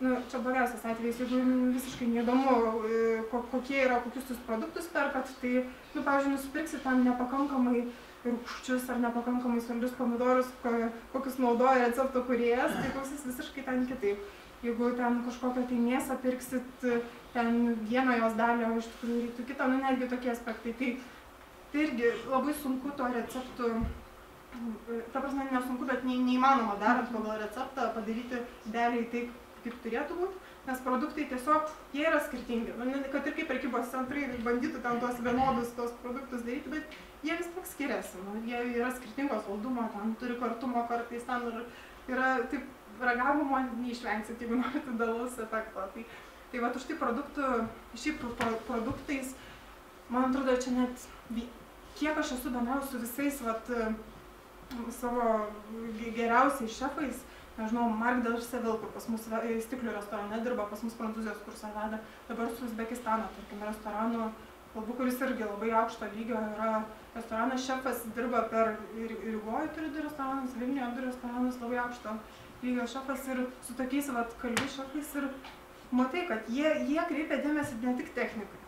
čia blogiausias atvejis, jeigu visiškai neįdomu, kokius jūs produktus perkat, tai, pavyzdžiui, nusipirksit ten nepakankamai rūgščius ar nepakankamai saldžius pomidorus, kokius naudoja recepto kūrėjas, tai koks visiškai ten kitaip. Jeigu ten kažkokią tai mėsą pirksit, ten vieną jos dalį, o iš tikrųjų reiktų kitą, netgi tokie aspektai. Tai irgi labai sunku to receptų, ta prasme nesunku, bet neįmanoma darant pagal receptą padaryti idealiai taip, kaip turėtų būti, nes produktai tiesiog, jie yra skirtingi. Kad ir kaip prekybos centrai bandytų ten tuos vienodus tos produktus daryti, bet jie vis tiek skiriasi. Jie yra skirtingos saldumo, ten turi kartumo kartais, ten yra taip ragavimo neišvengsit, jeigu norite dalaus efekto. Tai vat už tai produktais, man atrodo, čia net, kiek aš esu bendrauju su visais savo geriausiais šefais, nežinau, Mark del Seville, kur pas mus stiklių restorane dirba, pas mus Prancūzijos kursą veda, dabar su Uzbekistano, tarkim, restoranu, kalbu, kuris irgi labai aukšto lygio yra restoranas, šefas dirba Rygoj turi 2 restoranus, Vilniuje 2 restoranus, labai aukšto lygio šefas ir su tokiais kalbi šefais ir matai, kad jie kreipia dėmesį ne tik technikai.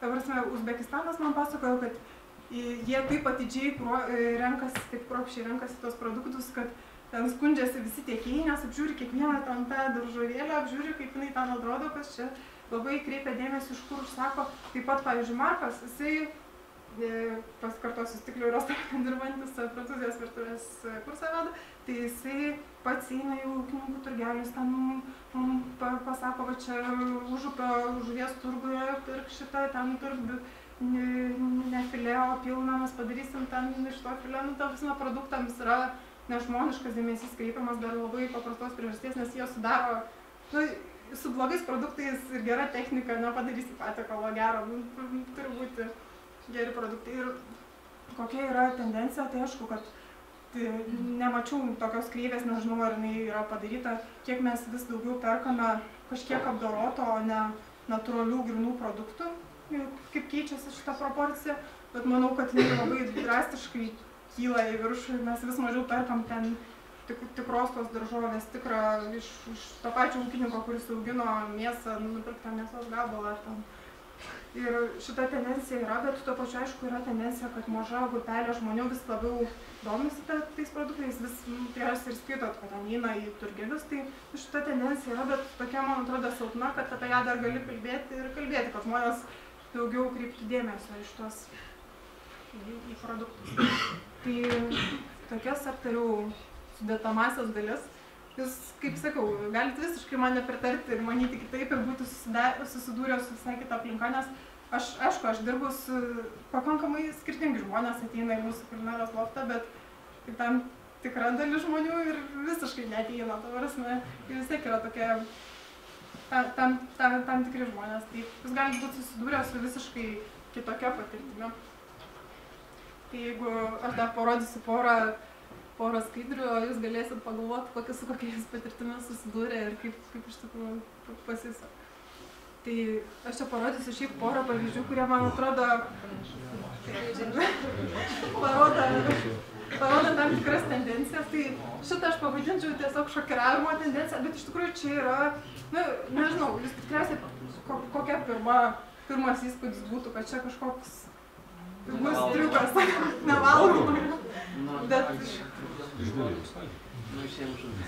Ta prasme, Uzbekistanas man pasakojo, kad jie taip atidžiai renkasi, taip kruopščiai renkasi tos produktus, kad ten skundžiasi visi tiekėjai, nes apžiūri kiekvieną ten tą daržovėlę, apžiūri, kaip jinai ten atrodo, kas čia labai kreipia dėmesį, iš kur užsako. Taip pat, pavyzdžiui, Markas, jisai pasikartosiu stiklių restorane dirbantis Prancūzijos virtuvės kursą veda, tai jisai pats eina į ūkininkų turgelius, ten pasako, va čia Užupio žuvies turguje pirk šitą, ten turk ne filė, o pilną, mes padarysim ten iš to filė, ta visina produktams yra nežmoniškas dėmesys kreipiamas dar labai paprastos priežasties, nes jie sudaro, su blogais produktais ir gera technika nepadarysi patiekalo gero, turi būti geri produktai. Ir kokia yra tendencija, tai aišku, kad nemačiau tokios kreivės, nežinau, ar jinai yra padaryta, kiek mes vis daugiau perkame kažkiek apdoroto, o ne natūralių grinų produktų, kaip keičiasi šita proporcija, bet manau, kad jinai labai drastiškai kyla į viršų ir mes vis mažiau perkam ten tikros tos daržovės, tikrą iš to pačio ūkininko, kuris augino mėsą, nupirktą mėsos gabalą. Ir šita tendencija yra, bet tuo pačiu aišku yra tendencija, kad maža grupelė žmonių vis labiau domisi tais produktais, vis tikriausiai ir skaitot, kad ten eina į turgelius, tai šita tendencija yra, bet tokia, man atrodo, silpna, kad apie ją dar gali kalbėti ir kalbėti, kad žmonės daugiau kreiptų dėmesio iš tos į produktus. Tai tokias aptariau sudėtamasias dalis. Jūs, kaip sakau, galite visiškai man nepritarti ir manyti kitaip ir būti susidūrę su visai kita aplinka, nes aš dirbu su pakankamai skirtingi žmonės, ateina į mūsų kulinarijos loftą, bet tam tikra dalis žmonių ir visiškai neateina, ta prasme, vis tiek yra tokie tam tikri žmonės. Tai jūs galite būti susidūrę su visiškai kitokia patirtimi. Tai jeigu aš dar parodysiu porą skaidrių, o jūs galėsit pagalvoti, su kokiais patirtimis susidūrė ir kaip iš tikrųjų pasiseka. Tai aš čia parodysiu šiaip porą pavyzdžių, kurie man atrodo parodo tam tikras tendencijas. Tai šitą aš pavadinčiau tiesiog šokiravimo tendenciją, bet iš tikrųjų čia yra, nežinau, jūs tikriausiai kokia pirmas įspūdis būtų, kad čia kažkoks bus triukas, nevalgoma. Bet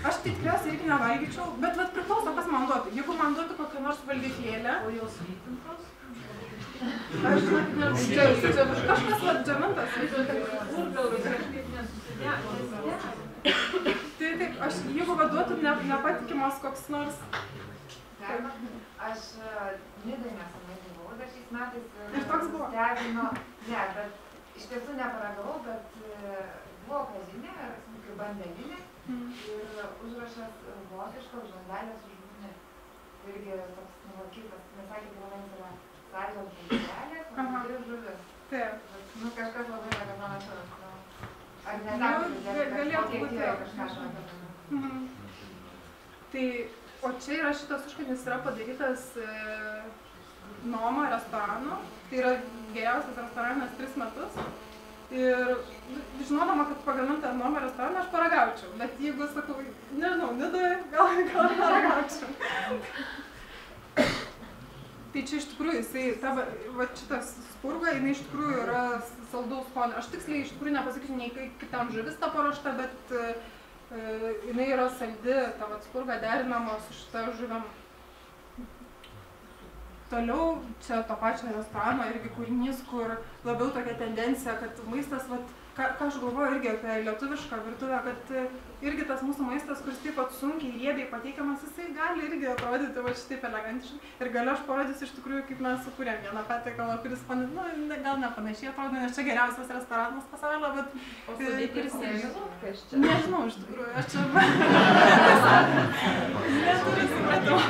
aš tai tikriausiai irgi nevalgyčiau, bet priklauso, kas man duotų. Jeigu man duotų kokią nors valgyklėlę, o jos vytintos? Aš čia kažkas džamintas. Tai taip, jeigu duotų nepatikimas koks nors... Aš Nidoj nesenai buvau dar šiais metais ir toks buvo? Stebino, ne, bet iš tiesų neparagavau, bet buvo kazinė, kaip bandelinė ir užrašas vokiškas žandelės užbūnė. Irgi toks nuvalkytas, nes sakė, kad vienas yra sąjungos žandelė, ir žuvis. Taip. Nu, kažkas labai yra panašaus. Ar galėtų būti kažką šokio? Tai, o čia yra šitas užkandis yra padarytas Noma restoranu. Tai yra geriausias restoranas 3 metus. Ir žinodama, kad pagaminta Noma restorane, aš paragaučiau. Bet jeigu sakau, nežinau, Nidoje, gal paragaučiau. Tai čia iš tikrųjų, va šitas spurga, jinai iš tikrųjų yra saldaus skonio. Aš tiksliai iš tikrųjų nepasakysiu, nei kaip ten žuvis ta paruošta, bet jinai yra saldi, ta va spurga derinama su šita žuvim. Toliau čia to pačio restorano irgi kūrinys, kur labiau tokia tendencija, kad maistas, vat, ką aš galvoju irgi apie lietuvišką virtuvę, kad irgi tas mūsų maistas, kuris taip pat sunkiai, riebiai pateikiamas, jisai gali irgi atrodyti va šitaip elegantiškai. Ir galiu aš parodysiu iš tikrųjų, kaip mes sukūrėm vieną patiekalą, kuris, gal nepanašiai atrodo, nes čia geriausias restoranas pasaulio, bet... O sudėti ir sėžinot, kas čia? Nežinau, iš tikrųjų, aš čia... Neturiu supratimo.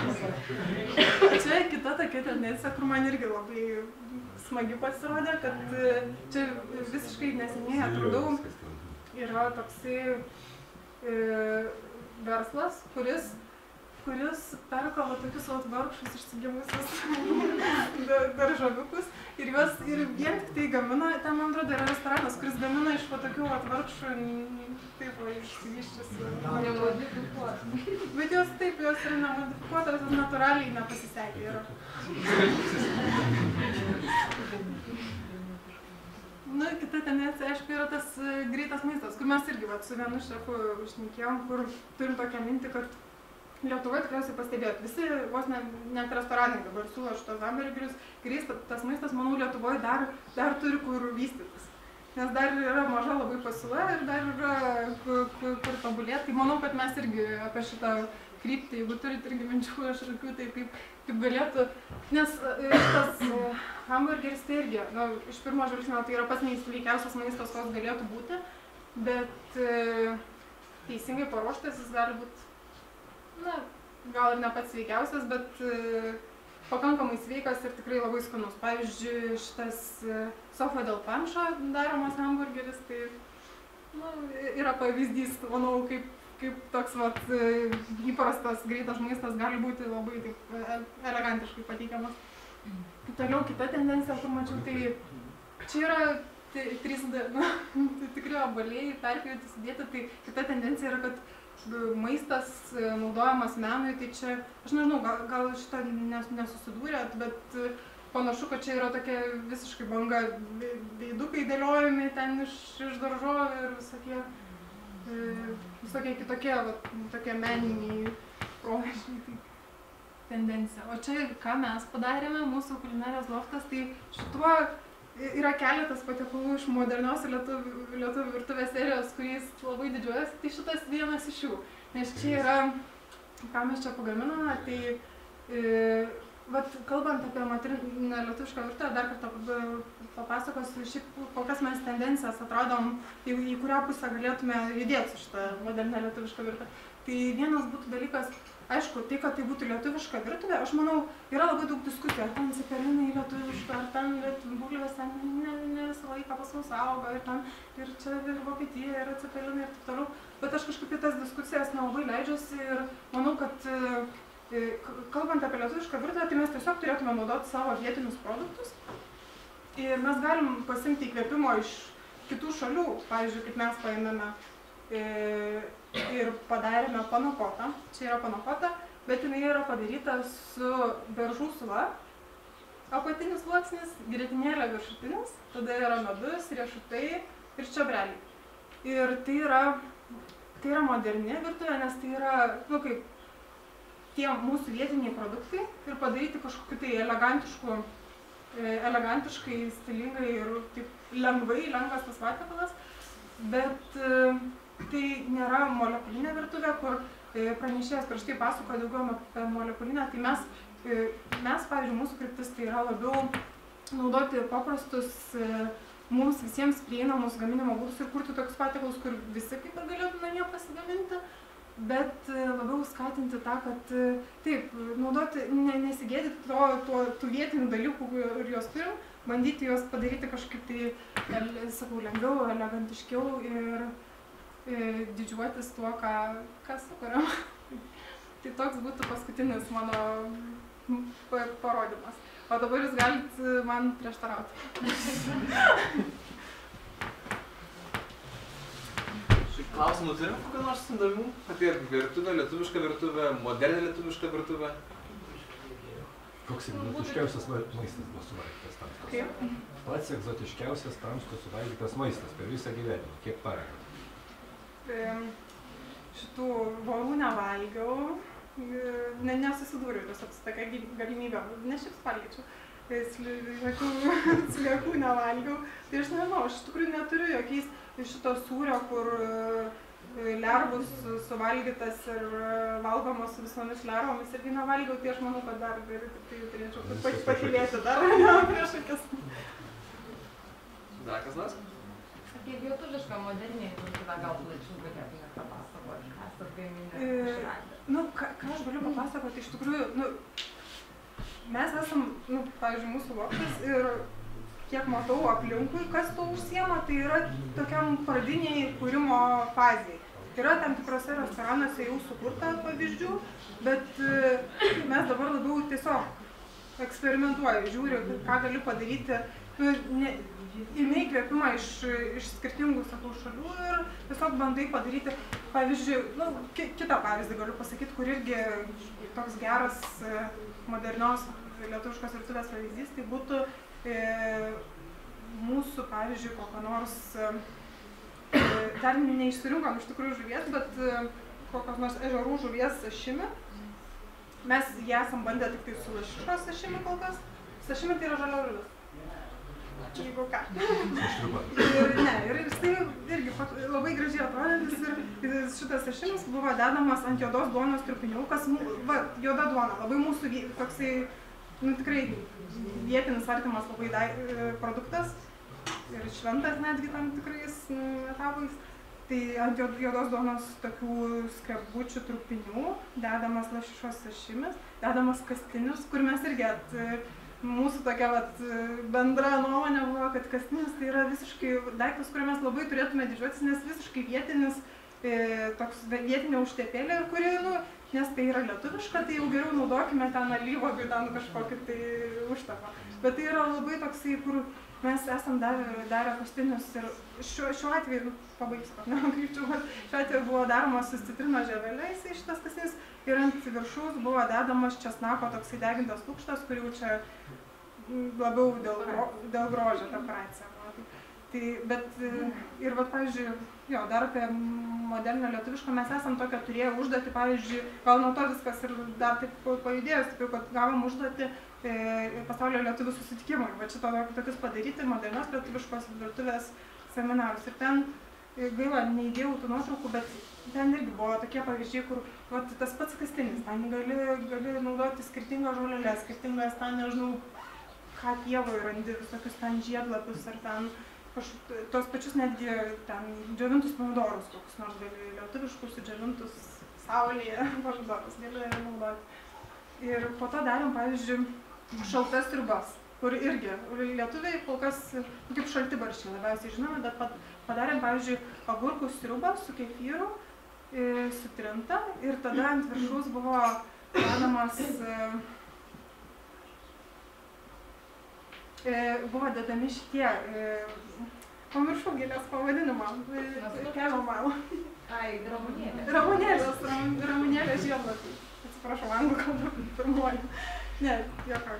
Čia kita tokia tendencija, kur man irgi labai smagi pasirodė, kad čia visiškai neseniai atradau, yra toksai verslas, kuris perka va tokius vargšus išsigimusius daržoviukus ir juos ir vien tik tai gamina, ten man atrodo yra restoranas, kuris gamina iš va tokių vargšų, taip va, išsivyščiusių. Nemodifikuotas. Bet jos taip, jos yra nemodifikuotas, jos natūraliai nepasisekė yra. Na, kita tendencija, aišku, yra tas greitas maistas, kur mes irgi su vienu šefu šnekėjom, kur turim tokią mintį, kad Lietuvoje tikriausiai pastebėjot, visi vos net restoranai dabar siūlo šitos hamburgerius, tas maistas, manau, Lietuvoje dar turi kur vystytis. Nes dar yra maža labai pasiūla ir dar yra kur tobulėti. Tai manau, kad mes irgi apie šitą kryptį, jeigu turit irgi minčių kažkokių, tai kaip galėtų, nes šitas hamburgeris tai irgi, iš pirmo žvilgsnio tai yra pats neįsiveikiausias maistas, koks galėtų būti, bet teisingai paruoštas jis gali būti, gal ir ne pats sveikiausias, bet pakankamai sveikas ir tikrai labai skanus. Pavyzdžiui, šitas Sofo del Pancho daromas hamburgeris, tai yra pavyzdys, manau, kaip toks įprastas greitas maistas gali būti labai taip elegantiškai pateikiamas. Toliau kita tendencija, kur mačiau, tai čia yra 3D, tai tikrai obaliai perpjauti, sudėti, tai kita tendencija yra, kad maistas naudojamas menui, tai čia, aš nežinau, gal šitą nesusidūrėt, bet panašu, kad čia yra tokia visiškai banga veidukai dėliojami ten iš daržovių ir visokie kitokie, tokie meniniai proveržiai tendencija. O čia, ką mes padarėme, mūsų kulinarijos loftas, tai šituo yra keletas patiekalų iš modernios lietuvių virtuvės serijos, kuriais labai didžiuojasi, tai šitas vienas iš jų. Nes čia yra, ką mes čia pagaminame, tai kalbant apie modernią lietuvišką virtuvę, dar kartą papasakosiu, šiaip kokias mes tendencijas atradom, į kurią pusę galėtume judėti su šitą modernę lietuvišką virtuvę. Tai vienas būtų dalykas, aišku, tai, kad tai būtų lietuviška virtuvė, aš manau, yra labai daug diskusijų, ar ten cepelinai lietuviška, ar ten bulvės, ne visą laiką pas mus auga, ir čia ir Vokietija yra cepelinai ir taip toliau. Bet aš kažkaip į tas diskusijas nelabai leidžiuosi ir manau, kad kalbant apie lietuvišką virtuvę, tai mes tiesiog turėtume naudoti savo vietinius produktus. Ir mes galim pasimti įkvėpimo iš kitų šalių, pavyzdžiui, kaip mes paėmėme ir padarėme panakotą. Čia yra panakota, bet jinai yra padaryta su beržų sula, apatinis sluoksnis, grietinėlė viršutinis, tada yra medus, riešutai ir čiobreliai. Ir tai yra moderni virtuvė, nes tai yra, kaip tie mūsų vietiniai produktai ir padaryti kažkokiu tai elegantiškai, stilingai ir taip lengvas tas patiekalas, bet tai nėra molekulinė virtuvė, kur pranešėjas prieš tai pasakojo daugiau apie molekulinę, tai mes, pavyzdžiui, mūsų kryptis tai yra labiau naudoti paprastus mums visiems prieinamus gaminimo būdus ir kurti tokius patiekalus, kur visi kaip ir galėtų namie pasigaminti, bet labiau skatinti tą, kad taip, naudoti, nesigėdyti tų vietinių dalykų ir juos turim, bandyti juos padaryti kažkaip tai, sakau, lengviau, elegantiškiau ir didžiuotis tuo, ką sukuriam. Tai toks būtų paskutinis mano parodymas. O dabar jūs galit man prieštarauti. Klausimų turim kokių nors įdomių apie virtuvę, lietuvišką virtuvę, modernę lietuvišką virtuvę? Koks egzotiškiausias maistas buvo suvalgytas Tamsko? Kaip? Pats egzotiškiausias Tamsko suvalgytas maistas per visą gyvenimą. Kiek paragavot? Šitų vorų nevalgiau, nesusidūriau tiesiog su tokia galimybė, ne šiaip valgyčiau. Sliekų nevalgiau. Tai aš nežinau, aš iš tikrųjų neturiu jokiais šito sūrio, kur lervus suvalgytas ir valgomas su visomis lervomis irgi nevalgiau, tai aš manau, kad dar gerai, tai turėčiau patylėti dar prieš akis. Dar kas nors? Apie lietuvišką moderniai virtuvę gal plačiau galėtumėte papasakoti, ką esat gaminę išradę. Ką aš galiu papasakoti, iš tikrųjų, mes esam, pavyzdžiui, mūsų loftas ir kiek matau aplinkui, kas to užsiema, tai yra tokiam pradiniai kūrimo fazėje. Yra tam tikrose restoranuose jau sukurta pavyzdžių, bet mes dabar labiau tiesiog eksperimentuoju, žiūriu, ką galiu padaryti. Imi įkvėpimą iš skirtingų, sakau, šalių ir tiesiog bandai padaryti, pavyzdžiui, kitą pavyzdį galiu pasakyti, kur irgi toks geras modernios lietuviškos virtuvės pavyzdys, tai būtų mūsų, pavyzdžiui, kokio nors, dar neišsirinkom iš tikrųjų žuvies, bet kokios nors ežerų žuvies sašimi. Mes jį esam bandę tik tai su lašišos sašimi kol kas. Sašimi tai yra žalia žuvis. Jeigu ką. Ir jisai irgi labai gražiai atrodantis ir šitas sašimis buvo dedamas ant juodos duonos trupinių, kas, juoda duona, labai mūsų toksai, tikrai vietinis artimas labai produktas ir šventas netgi tam tikrais etapais. Tai ant juodos duonos tokių skrebučių trupinių dedamas lašišos sašimis, dedamas kastinis, kur mes irgi mūsų tokia bendra nuomonė buvo, kad kastinis tai yra visiškai daiktas, kuriuo mes labai turėtume didžiuotis, nes visiškai vietinis, toks vietinė užtepėlė, kuri, nes tai yra lietuviška, tai jau geriau naudokime ten alyvuogių, ten kažkokį tai užtepą. Bet tai yra labai toksai, kur mes esam darę kastinius ir šiuo atveju, pabaigsiu, šiuo atveju buvo daromas su citrino žievele, jisai šitas kastinis, ir ant viršaus buvo dedamas česnako toksai degintas lukštas, kur jau čia labiau dėl grožio ta operacija. Bet ir, pavyzdžiui, dar apie modernę lietuvišką mes esam tokią turėję užduotį, pavyzdžiui, gal nuo to viskas ir dar taip pajudėjo, stipriau, kad gavom užduotį pasaulio lietuvių susitikimui. Va šito tokius padaryti modernios lietuviškos virtuvės seminarus. Ir ten, gaila, neįdėjau tų nuotraukų, bet ten irgi buvo tokie pavyzdžiai, kur tas pats kastinis, ten gali naudoti skirtingas žoleles, skirtingas ten, nežinau, ką pievoje randi, visokius ten žiedlapius ar ten tos pačius netgi ten džiovintus pomidorus, kokius nors gali lietuviškus džiovintus saulėje pomidorus gali naudoti. Ir po to darėm, pavyzdžiui, šaltas sriubas, kur irgi lietuviai kol kas kaip šaltibarščiai labiausiai žinome, bet padarėm, pavyzdžiui, agurkų sriubą su kefyru, sutrinta ir tada ant viršaus buvo dedamas, buvo dedami šitie, pamiršau gėlės pavadinimą, kelomalo. Ai, ramunėlės. Ramunėlės žiedlapiai. Atsiprašau, anglų kalbą pirmuoju. Ne, jokio.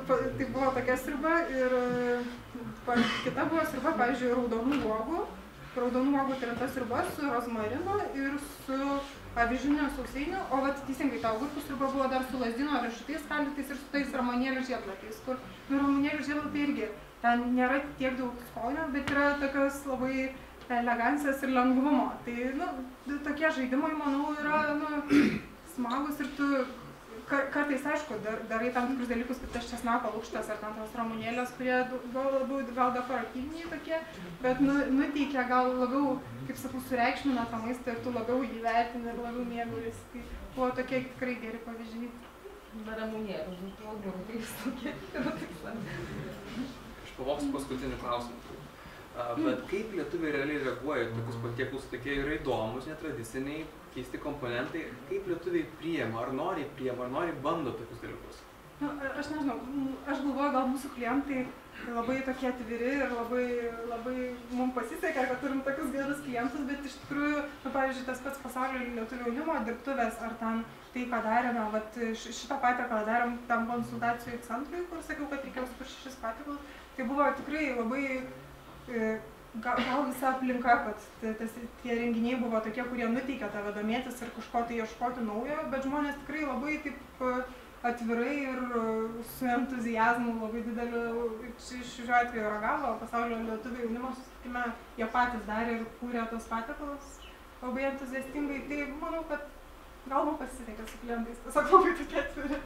Tai buvo tokia sriuba ir kita buvo sriuba, pavyzdžiui, raudonų uogų. Raudonų uogų trinta sriuba su rozmarinu ir su avižiniu sausainiu, o teisingai ta agurkų sriuba buvo dar su lazdino riešutais skaldytais ir su tais ramunėlių žiedlapiais, kur ramunėlių žiedlapiai irgi ten nėra tiek daug skonio, bet yra tokios labai elegancijos ir lengvumo. Tai, tokie žaidimai, manau, yra, smagus ir tu kartais, aišku, darai tam tikrus dalykus, kaip tas česnako lukštas ar ten tos ramunėlės, kurie labiau gal dekoratyviniai tokie, bet nuteikia gal labiau, kaip sakau, sureikšmina tą maistą ir tu labiau jį vertini ir labiau mėgaujasi. Tai buvo tokie tikrai geri pavyzdžiai. Be ramunėlių, žinau, agurkai visokie yra tikslas. Aš pavoksiu paskutinį klausimą. Bet kaip lietuviai realiai reaguoja tokius patiekalus, tokie yra įdomus, netradiciniai, keisti komponentai, kaip lietuviai priima, ar nori bando tokius dalykus? Aš nežinau, aš galvoju, gal mūsų klientai labai tokie atviri ir labai mums pasisekė, kad turim tokius gerus klientus, bet iš tikrųjų, pavyzdžiui, tas pats pasaulio lietuvių jaunimo dirbtuvės, ar ten tai, ką darėme, vat šitą patiekalą darėm tam konsultacijų centrui, kur sakiau, kad reikėjo sukurti 6 patiekalus, tai buvo tikrai labai gal visa aplinka, kad tie renginiai buvo tokie, kurie nuteikia tave domėtis ir kažko tai ieškoti naujo, bet žmonės tikrai labai taip atvirai ir su entuziazmu labai dideliu šiuo atveju ragavo, pasaulio lietuvių jaunimo susitikime jie patys darė ir kūrė tos patiekalus labai entuziastingai, tai manau, kad gal man pasisekė su klientais, tiesiog labai tokie atviri.